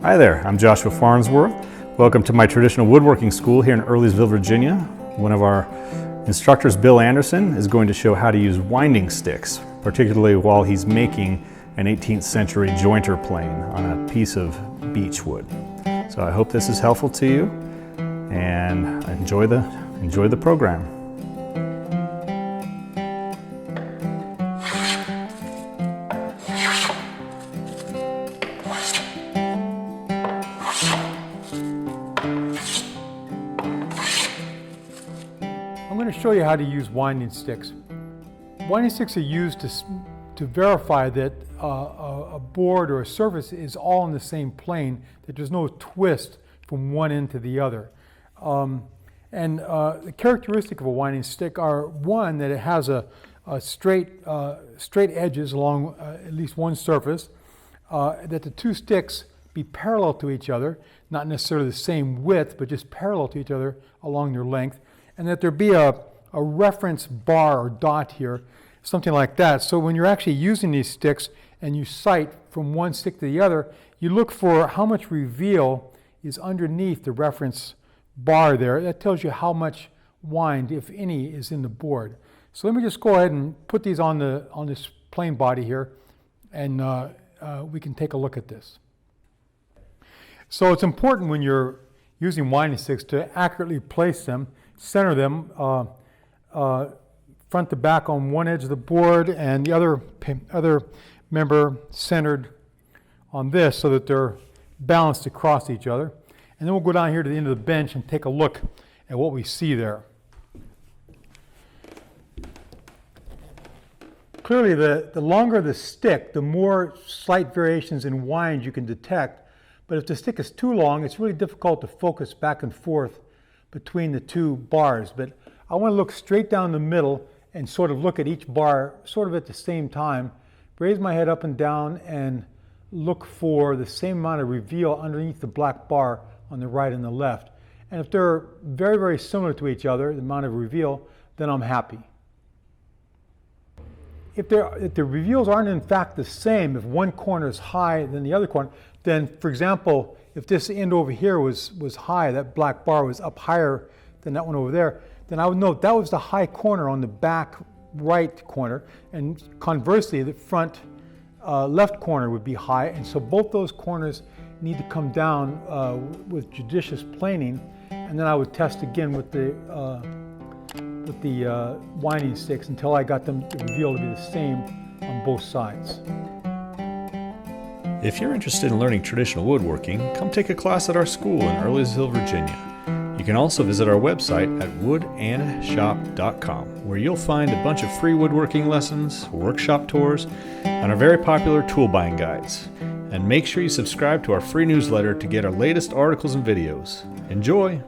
Hi there, I'm Joshua Farnsworth. Welcome to my traditional woodworking school here in Earlysville, Virginia. One of our instructors, Bill Anderson, is going to show how to use winding sticks, particularly while he's making an 18th century jointer plane on a piece of beech wood. So I hope this is helpful to you, and enjoy the program. I'm going to show you how to use winding sticks. Winding sticks are used to verify that a board or a surface is all in the same plane, that there's no twist from one end to the other. The characteristic of a winding stick are, one, that it has a straight edges along at least one surface, that the two sticks be parallel to each other, not necessarily the same width, but just parallel to each other along their length, and that there be a reference bar or dot here, something like that. So when you're actually using these sticks and you sight from one stick to the other, you look for how much reveal is underneath the reference bar there. That tells you how much wind, if any, is in the board. So let me just go ahead and put these on this plain body here, and we can take a look at this. So it's important when you're using winding sticks to accurately place them, center them front to back on one edge of the board, and the other member centered on this so that they're balanced across each other. And then we'll go down here to the end of the bench and take a look at what we see there. Clearly, the longer the stick, the more slight variations in wind you can detect. But if the stick is too long, it's really difficult to focus back and forth between the two bars. But I want to look straight down the middle and sort of look at each bar sort of at the same time, raise my head up and down and look for the same amount of reveal underneath the black bar on the right and the left. And if they're very, very similar to each other, the amount of reveal, then I'm happy. If the reveals aren't in fact the same, if one corner is high than the other corner, then, for example, if this end over here was high, that black bar was up higher than that one over there, then I would know that was the high corner on the back right corner, and conversely, the front left corner would be high, and so both those corners need to come down with judicious planing, and then I would test again with the winding sticks until I got them to reveal to be the same on both sides. If you're interested in learning traditional woodworking, come take a class at our school in Earlysville, Virginia. You can also visit our website at WoodAndShop.com, where you'll find a bunch of free woodworking lessons, workshop tours, and our very popular tool buying guides. And make sure you subscribe to our free newsletter to get our latest articles and videos. Enjoy!